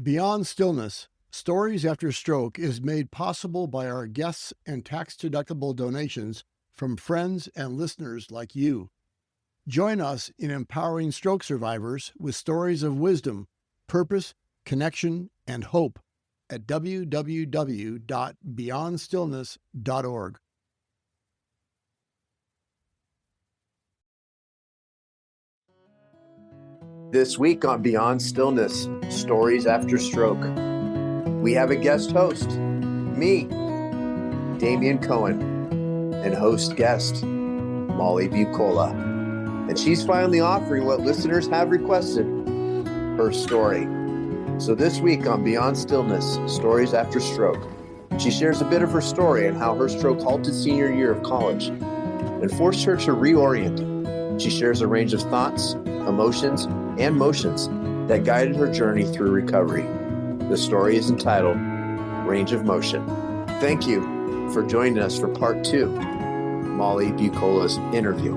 Beyond Stillness, Stories After Stroke is made possible by our guests and tax-deductible donations from friends and listeners like you. Join us in empowering stroke survivors with stories of wisdom, purpose, connection, and hope at www.beyondstillness.org. This week on Beyond Stillness, Stories After Stroke, we have a guest host, me, Damian Cohen, and host guest, Molly Buccola. And she's finally offering what listeners have requested, her story. So this week on Beyond Stillness, Stories After Stroke, she shares a bit of her story and how her stroke halted senior year of college and forced her to reorient. She shares a range of thoughts, emotions, and motions that guided her journey through recovery. The story is entitled Range of Motion. Thank you for joining us for part 2, Molly Buccola's interview.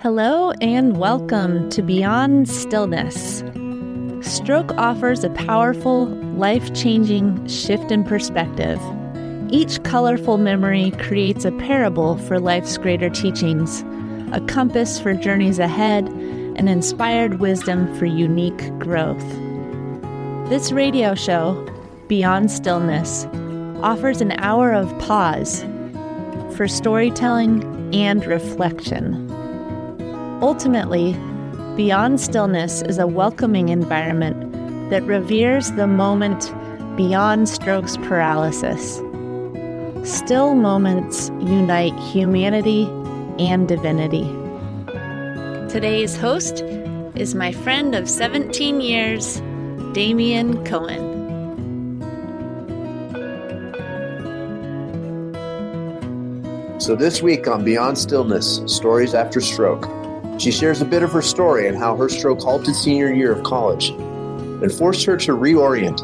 Hello and welcome to Beyond Stillness. Stroke offers a powerful, life-changing shift in perspective. Each colorful memory creates a parable for life's greater teachings, a compass for journeys ahead, and inspired wisdom for unique growth. This radio show, Beyond Stillness, offers an hour of pause for storytelling and reflection. Ultimately, Beyond Stillness is a welcoming environment that reveres the moment beyond stroke's paralysis. Still moments unite humanity and divinity. Today's host is my friend of 17 years, Damian Cohen. So this week on Beyond Stillness, Stories After Stroke, she shares a bit of her story and how her stroke halted senior year of college and forced her to reorient.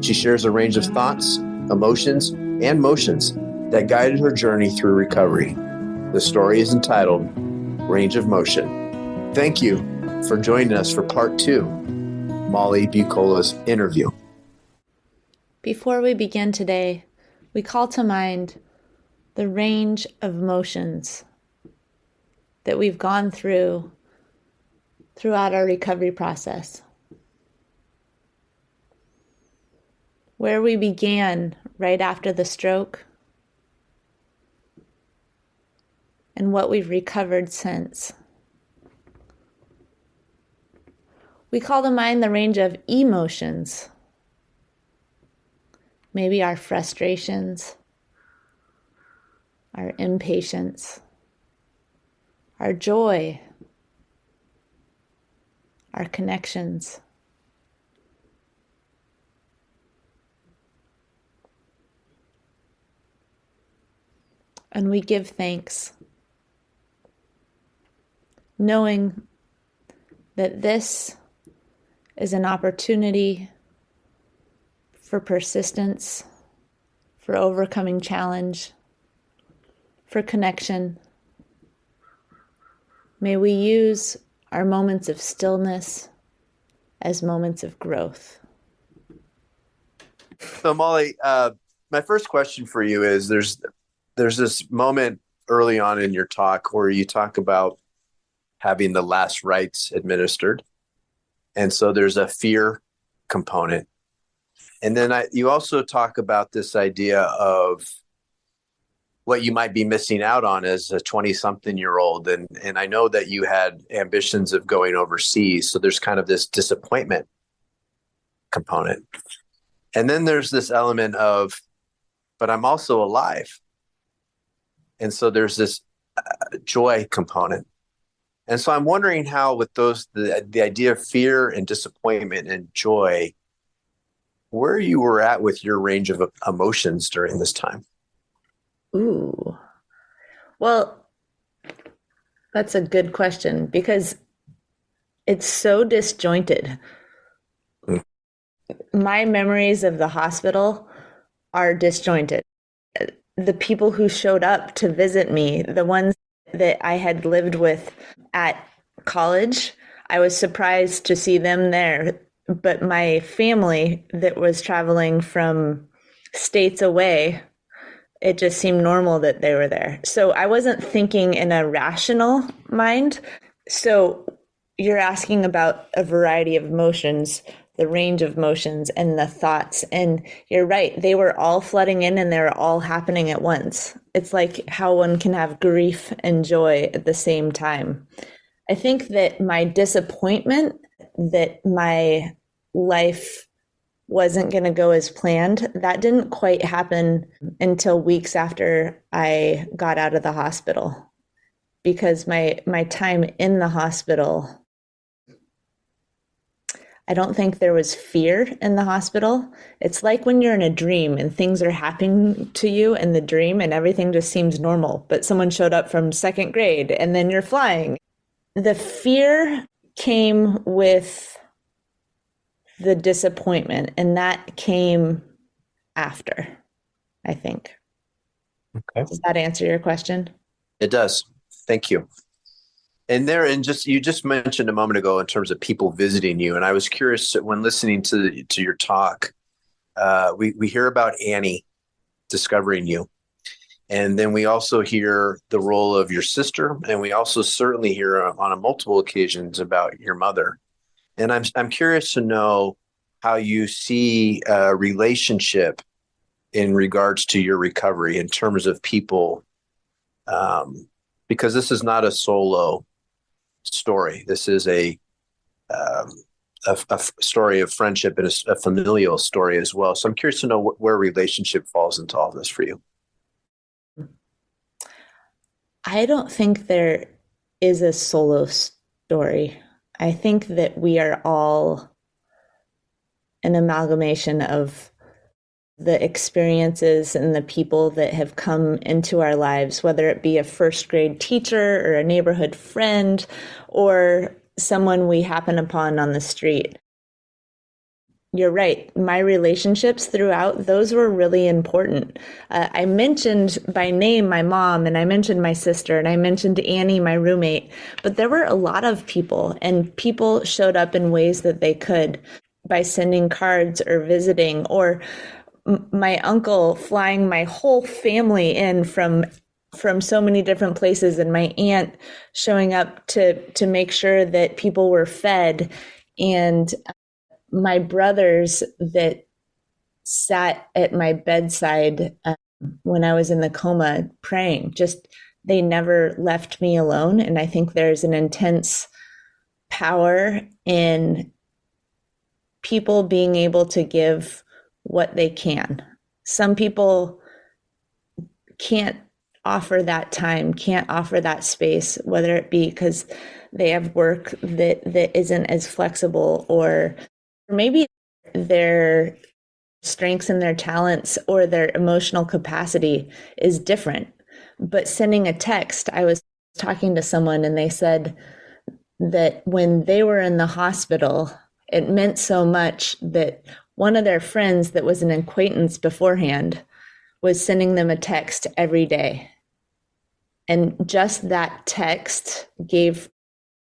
She shares a range of thoughts, emotions, and motions that guided her journey through recovery. The story is entitled Range of Motion. Thank you for joining us for part 2, Molly Buccola's interview. Before we begin today, we call to mind the range of motions that we've gone through throughout our recovery process. Where we began right after the stroke and what we've recovered since. We call to mind the range of emotions, maybe our frustrations, our impatience, our joy, our connections. And we give thanks, knowing that this is an opportunity for persistence, for overcoming challenge, for connection. May we use our moments of stillness as moments of growth. So Molly, my first question for you is there's this moment early on in your talk where you talk about having the last rites administered. And so there's a fear component. And then you also talk about this idea of what you might be missing out on as a 20-something-year-old. And I know that you had ambitions of going overseas. So there's kind of this disappointment component. And then there's this element of, but I'm also alive. And so there's this joy component. And so I'm wondering how with those, the idea of fear and disappointment and joy, where you were at with your range of emotions during this time. Ooh. Well, that's a good question because it's so disjointed. My memories of the hospital are disjointed. The people who showed up to visit me, the ones that I had lived with at college. I was surprised to see them there. But my family that was traveling from states away, it just seemed normal that they were there. So I wasn't thinking in a rational mind. So you're asking about a variety of emotions, the range of emotions and the thoughts. And you're right, they were all flooding in and they were all happening at once. It's like how one can have grief and joy at the same time. I think that my disappointment that my life wasn't going to go as planned, that didn't quite happen until weeks after I got out of the hospital. Because my time in the hospital, I don't think there was fear in the hospital. It's like when you're in a dream and things are happening to you in the dream and everything just seems normal, but someone showed up from second grade and then you're flying. The fear came with the disappointment, and that came after, I think. Okay. Does that answer your question? It does. Thank you. And you just mentioned a moment ago in terms of people visiting you, and I was curious when listening to your talk. We hear about Annie discovering you, and then we also hear the role of your sister, and we also certainly hear on multiple occasions about your mother. And I'm curious to know how you see a relationship in regards to your recovery in terms of people, because this is not a solo story. This is a story of friendship and a familial story as well. So I'm curious to know where relationship falls into all this for you. I don't think there is a solo story. I think that we are all an amalgamation of the experiences and the people that have come into our lives, whether it be a first grade teacher or a neighborhood friend or someone we happen upon on the street. You're right. My relationships throughout, those were really important. I mentioned by name my mom, and I mentioned my sister, and I mentioned Annie, my roommate, but there were a lot of people, and people showed up in ways that they could by sending cards or visiting, or my uncle flying my whole family in from so many different places, and my aunt showing up to make sure that people were fed, and my brothers that sat at my bedside when I was in the coma praying, they never left me alone. And I think there's an intense power in people being able to give what they can. Some people can't offer that time, can't offer that space, whether it be because they have work that isn't as flexible, or maybe their strengths and their talents or their emotional capacity is different. But sending a text, I was talking to someone and they said that when they were in the hospital, it meant so much that one of their friends that was an acquaintance beforehand was sending them a text every day. And just that text gave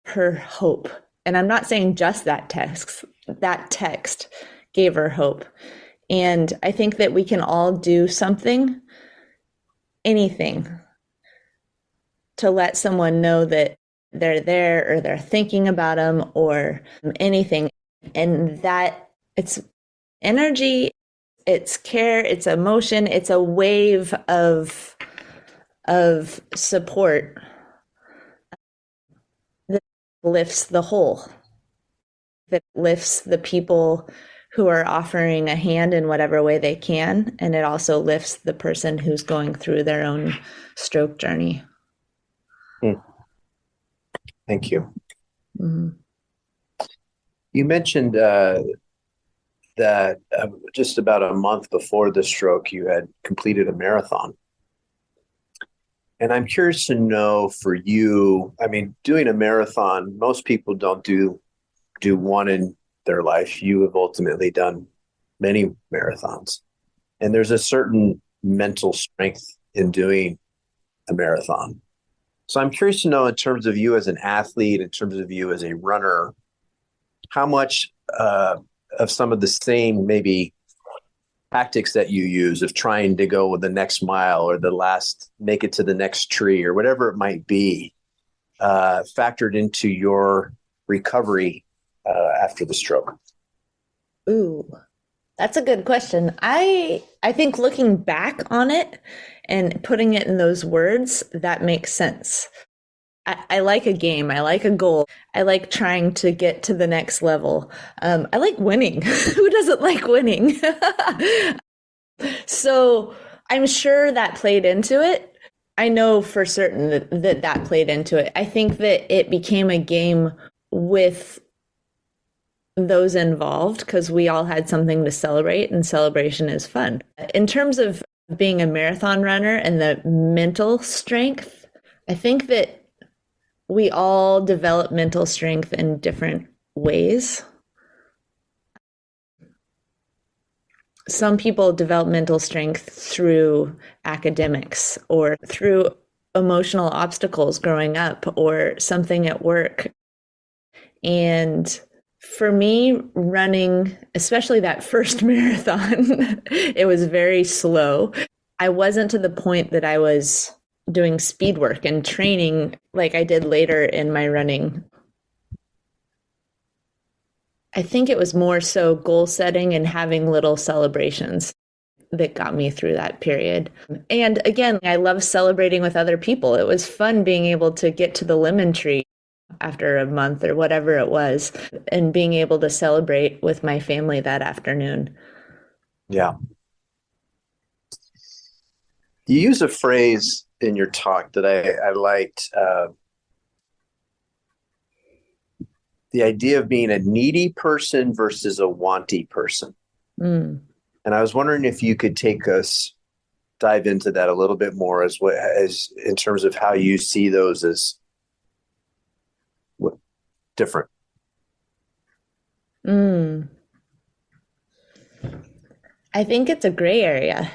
her hope. And I'm not saying just that text gave her hope. And I think that we can all do something, anything, to let someone know that they're there or they're thinking about them or anything. And that it's energy, it's care, it's emotion, it's a wave of support that lifts the whole, that lifts the people who are offering a hand in whatever way they can. And it also lifts the person who's going through their own stroke journey. Thank you. Mm-hmm. You mentioned that just about a month before the stroke, you had completed a marathon. And I'm curious to know for you, I mean, doing a marathon, most people don't do one in their life. You have ultimately done many marathons. And there's a certain mental strength in doing a marathon. So I'm curious to know, in terms of you as an athlete, in terms of you as a runner, how much of some of the same maybe tactics that you use of trying to go with the next mile or the last, make it to the next tree or whatever it might be, factored into your recovery after the stroke? Ooh, that's a good question. I think looking back on it and putting it in those words, that makes sense. I like a game. I like a goal. I like trying to get to the next level. I like winning. Who doesn't like winning? So I'm sure that played into it. I know for certain that played into it. I think that it became a game with those involved because we all had something to celebrate, and celebration is fun. In terms of being a marathon runner and the mental strength, I think that we all develop mental strength in different ways. Some people develop mental strength through academics or through emotional obstacles growing up or something at work. And for me, running, especially that first marathon, it was very slow. I wasn't to the point that I was doing speed work and training like I did later in my running. I think it was more so goal setting and having little celebrations that got me through that period. And again, I love celebrating with other people. It was fun being able to get to the lemon tree after a month or whatever it was and being able to celebrate with my family that afternoon. Yeah. You use a phrase in your talk that I liked, the idea of being a needy person versus a wanty person. Mm. And I was wondering if you could dive into that a little bit more as in terms of how you see those as different. I think it's a gray area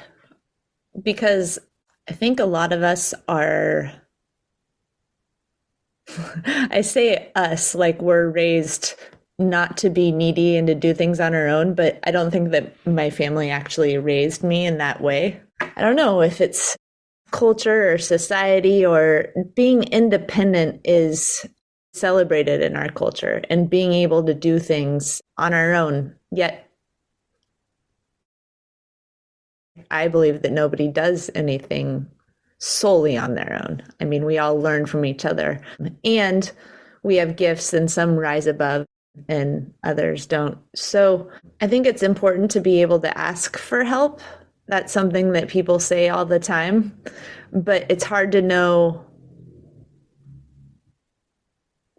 because I think a lot of us are, I say us like we're raised not to be needy and to do things on our own, but I don't think that my family actually raised me in that way. I don't know if it's culture or society or being independent is celebrated in our culture and being able to do things on our own. Yet I believe that nobody does anything solely on their own. I mean, we all learn from each other and we have gifts and some rise above and others don't. So I think it's important to be able to ask for help. That's something that people say all the time, but it's hard to know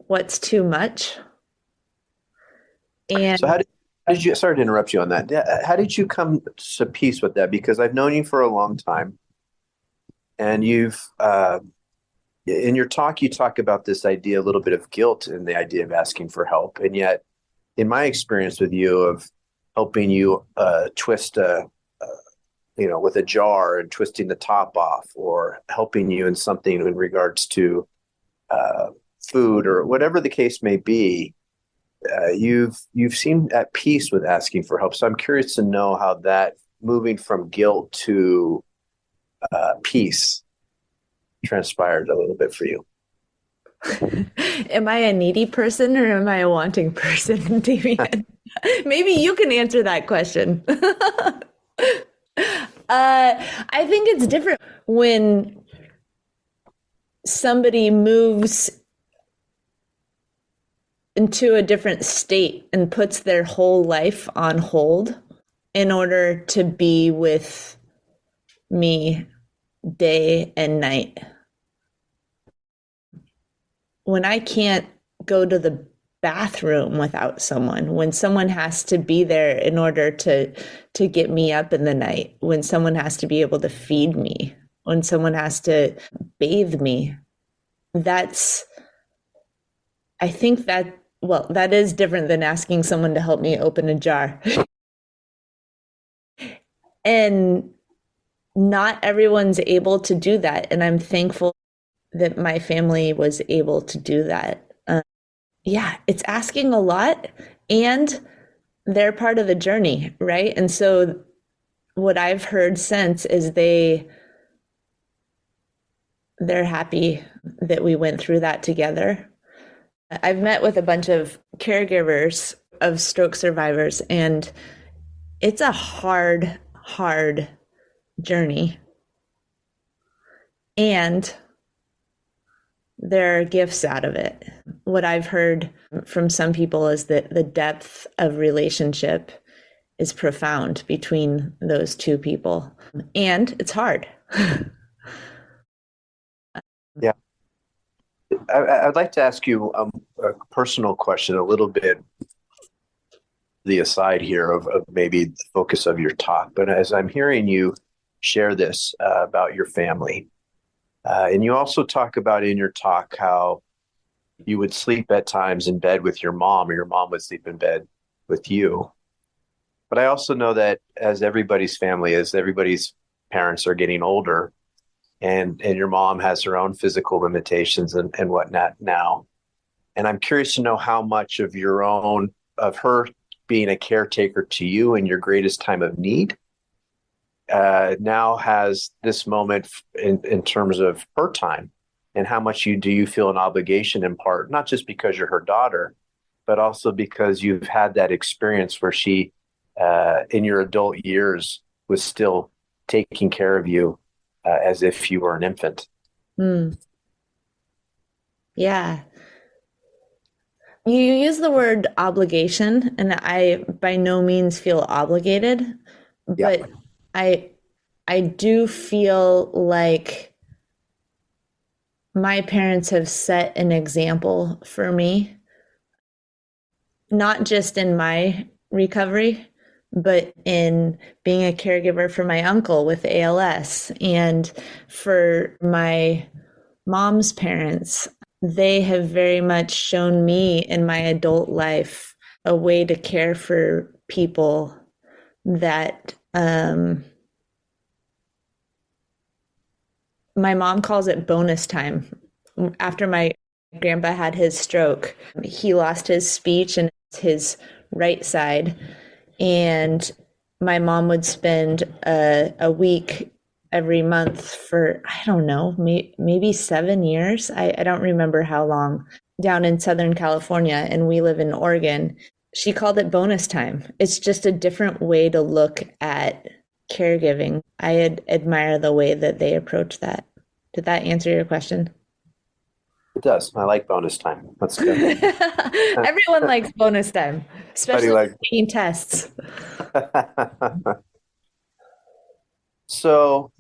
what's too much. And So how did you, sorry to interrupt you on that. How did you come to peace with that? Because I've known you for a long time and you've, in your talk, you talk about this idea, a little bit of guilt in the idea of asking for help. And yet in my experience with you of helping you twist with a jar and twisting the top off, or helping you in something in regards to food or whatever the case may be, you've seemed at peace with asking for help. So I'm curious to know how that moving from guilt to peace transpired a little bit for you. Am I a needy person or am I a wanting person, Damian? Maybe you can answer that question. I think it's different when somebody moves into a different state and puts their whole life on hold in order to be with me day and night. When I can't go to the bathroom without someone, when someone has to be there in order to get me up in the night, when someone has to be able to feed me, when someone has to bathe me, I think that is different than asking someone to help me open a jar. And not everyone's able to do that. And I'm thankful that my family was able to do that. Yeah, it's asking a lot, and they're part of the journey, right? And so what I've heard since is they're happy that we went through that together. I've met with a bunch of caregivers of stroke survivors, and it's a hard, hard journey. And there are gifts out of it. What I've heard from some people is that the depth of relationship is profound between those two people. And it's hard. Yeah. I'd like to ask you a personal question, a little bit the aside here of maybe the focus of your talk. But as I'm hearing you share this about your family, and you also talk about in your talk how you would sleep at times in bed with your mom, or your mom would sleep in bed with you. But I also know that as everybody's family is, everybody's parents are getting older, and your mom has her own physical limitations and whatnot now. And I'm curious to know how much of her being a caretaker to you in your greatest time of need now has this moment in terms of her time, and how much do you feel an obligation in part, not just because you're her daughter, but also because you've had that experience where she, in your adult years, was still taking care of you as if you were an infant. Yeah. You use the word obligation, and I by no means feel obligated, but I do feel like my parents have set an example for me, not just in my recovery, but in being a caregiver for my uncle with ALS, and for my mom's parents. They have very much shown me in my adult life a way to care for people that my mom calls it bonus time. After my grandpa had his stroke, he lost his speech and his right side. And my mom would spend a week every month for, I don't know, maybe 7 years. I don't remember how long, down in Southern California, and we live in Oregon. She called it bonus time. It's just a different way to look at caregiving. I admire the way that they approach that. Did that answer your question? It does. I like bonus time. That's good. Everyone likes bonus time, especially taking tests. So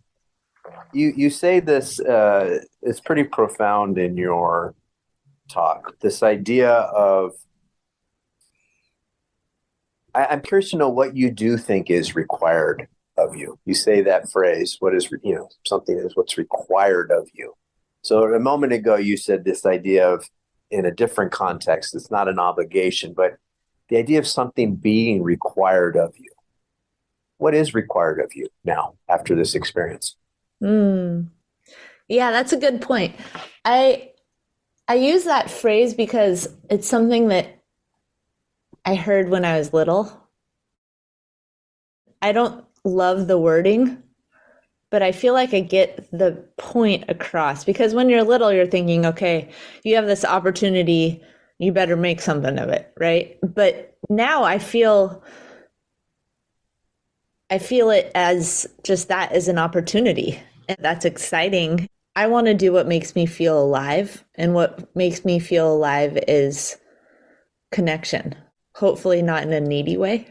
you say this, it's pretty profound in your talk, this idea of, I'm curious to know what you do think is required of you. You say that phrase, what is, something is what's required of you. So a moment ago, you said this idea of, in a different context, it's not an obligation, but the idea of something being required of you. What is required of you now after this experience? Yeah, that's a good point. I use that phrase because it's something that I heard when I was little. I don't love the wording, but I feel like I get the point across, because when you're little, you're thinking, okay, you have this opportunity, you better make something of it, right? But now I feel it as just that as an opportunity, and that's exciting. I want to do what makes me feel alive, and what makes me feel alive is connection. Hopefully not in a needy way,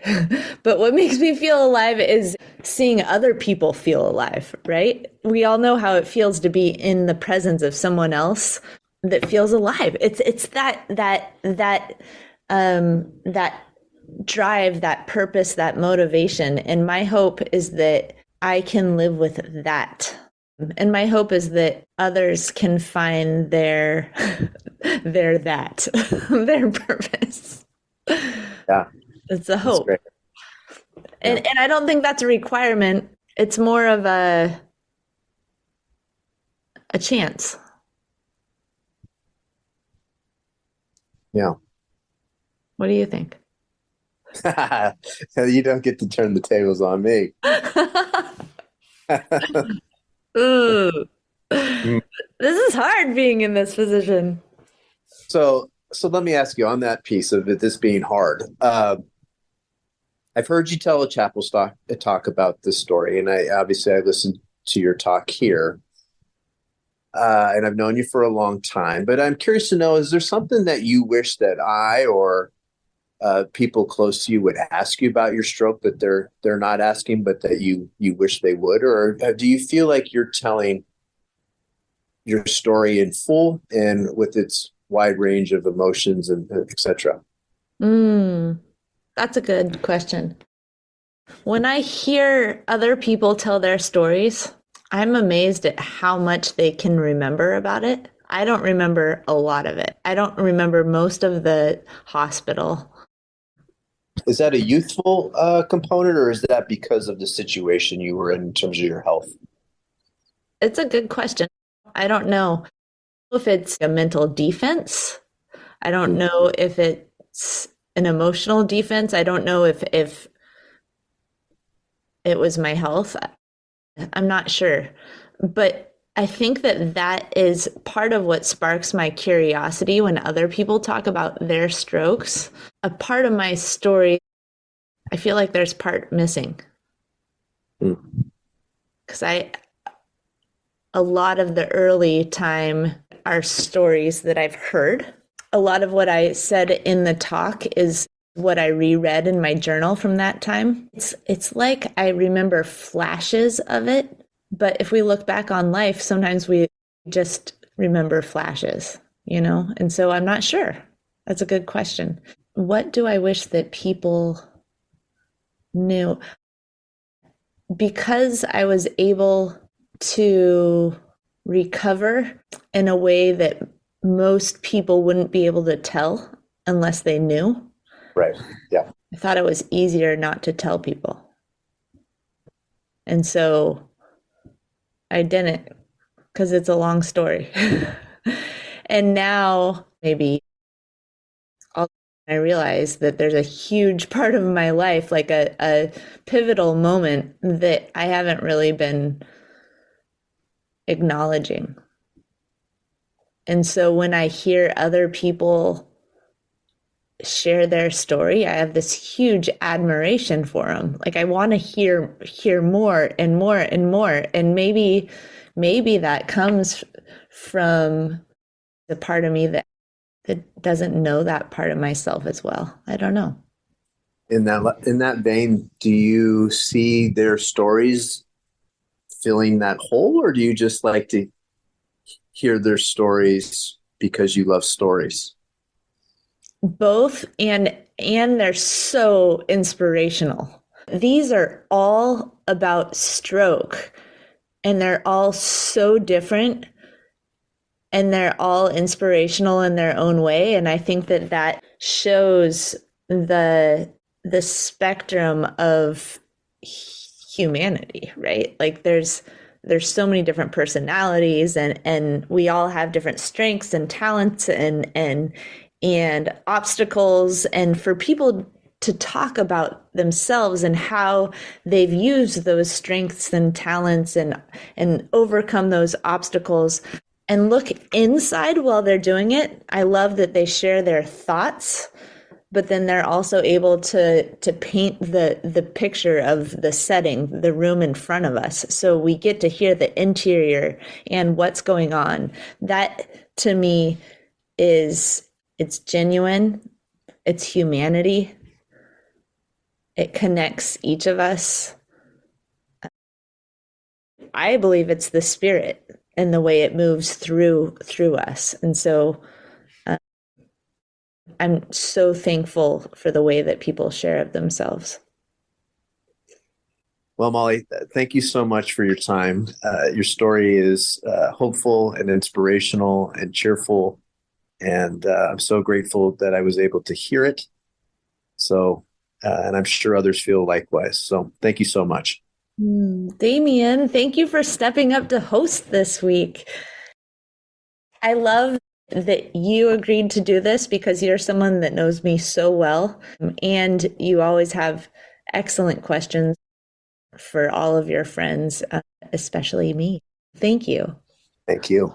but what makes me feel alive is seeing other people feel alive, right? We all know how it feels to be in the presence of someone else that feels alive. It's that drive, that purpose, that motivation. And my hope is that I can live with that. And my hope is that others can find their their purpose. Yeah. It's a hope. And I don't think that's a requirement. It's more of a chance. Yeah. What do you think? You don't get to turn the tables on me. Ooh. This is hard being in this position. So let me ask you on that piece of it, this being hard. I've heard you tell a chapel talk about this story, and I listened to your talk here, and I've known you for a long time. But I'm curious to know: is there something that you wish that I or people close to you would ask you about your stroke that they're not asking, but that you wish they would, or do you feel like you're telling your story in full and with its wide range of emotions and etc.? That's a good question. When I hear other people tell their stories, I'm amazed at how much they can remember about it. I don't remember a lot of it. I don't remember most of the hospital. Is that a youthful component, or is that because of the situation you were in terms of your health? It's a good question. I don't know if it's a mental defense. I don't know if it's an emotional defense. I don't know if it was my health. I'm not sure. But I think that is part of what sparks my curiosity when other people talk about their strokes. A part of my story, I feel like there's part missing. Because a lot of the early time are stories that I've heard. A lot of what I said in the talk is what I reread in my journal from that time. It's like I remember flashes of it, but if we look back on life, sometimes we just remember flashes, And so I'm not sure. That's a good question. What do I wish that people knew? Because I was able to recover in a way that most people wouldn't be able to tell unless they knew. Right. Yeah. I thought it was easier not to tell people. And so I didn't, because it's a long story. And now maybe I realize that there's a huge part of my life, like a pivotal moment that I haven't really been acknowledging. And so when I hear other people share their story, I have this huge admiration for them. Like I want to hear more and more and more. And maybe that comes from the part of me that doesn't know that part of myself as well. I don't know. In that vein, do you see their stories filling that hole, or do you just like to hear their stories because you love stories? Both, and they're so inspirational. These are all about stroke, and they're all so different, and they're all inspirational in their own way. And I think that shows the spectrum of humanity, right? Like there's so many different personalities, and we all have different strengths and talents and obstacles. And for people to talk about themselves and how they've used those strengths and talents and overcome those obstacles and look inside while they're doing it. I love that they share their thoughts, but then they're also able to paint the picture of the setting, the room in front of us. So we get to hear the interior and what's going on. That to me it's genuine, it's humanity. It connects each of us. I believe it's the spirit and the way it moves through us. And so I'm so thankful for the way that people share of themselves. Well, Molly, thank you so much for your time. Your story is hopeful and inspirational and cheerful. And I'm so grateful that I was able to hear it. So, and I'm sure others feel likewise. So thank you so much. Damian, thank you for stepping up to host this week. I love that you agreed to do this because you're someone that knows me so well, and you always have excellent questions for all of your friends, especially me. Thank you. Thank you.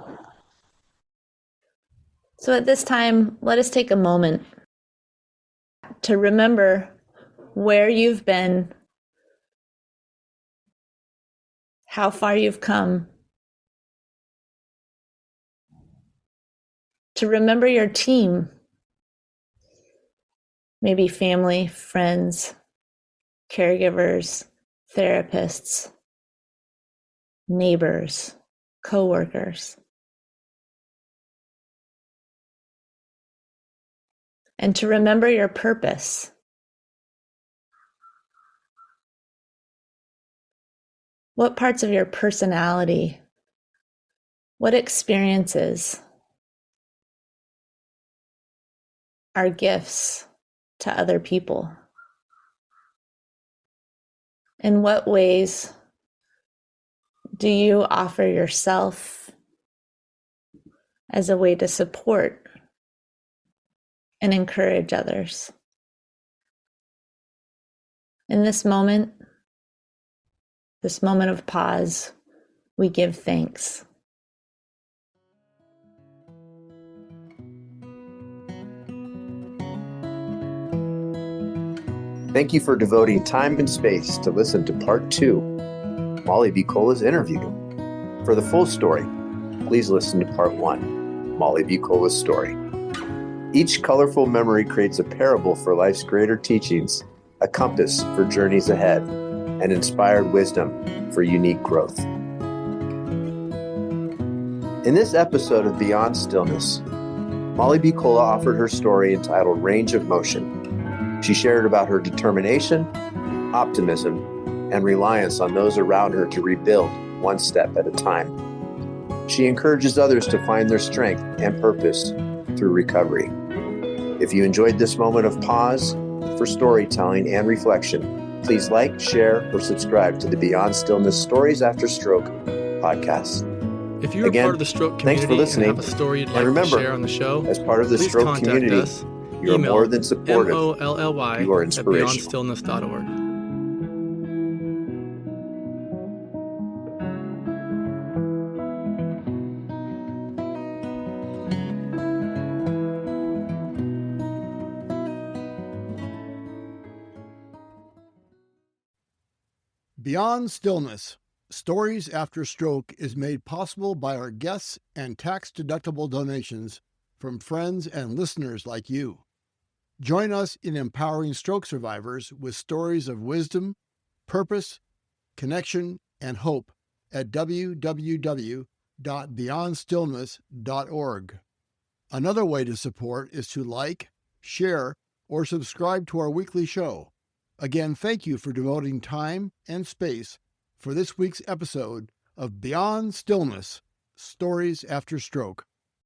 So at this time, let us take a moment to remember where you've been, how far you've come, to remember your team, maybe family, friends, caregivers, therapists, neighbors, coworkers. And to remember your purpose. What parts of your personality, what experiences are gifts to other people? In what ways do you offer yourself as a way to support and encourage others? In this moment of pause, we give thanks. Thank you for devoting time and space to listen to part 2, Molly Buccola's interview. For the full story, please listen to part 1, Molly Buccola's story. Each colorful memory creates a parable for life's greater teachings, a compass for journeys ahead, and inspired wisdom for unique growth. In this episode of Beyond Stillness, Molly Buccola offered her story entitled Range of Motion. She shared about her determination, optimism, and reliance on those around her to rebuild one step at a time. She encourages others to find their strength and purpose through recovery. If you enjoyed this moment of pause for storytelling and reflection, please like, share, or subscribe to the Beyond Stillness Stories After Stroke podcast. If you're Again, part of the stroke thanks community for listening. and have a story you'd And like remember, to share on the show, as part of the please stroke contact community, us. you are Email more than supportive. molly You are at inspirational. beyondstillness.org. Beyond Stillness, Stories After Stroke is made possible by our guests and tax-deductible donations from friends and listeners like you. Join us in empowering stroke survivors with stories of wisdom, purpose, connection, and hope at www.beyondstillness.org. Another way to support is to like, share, or subscribe to our weekly show. Again, thank you for devoting time and space for this week's episode of Beyond Stillness, Stories After Stroke.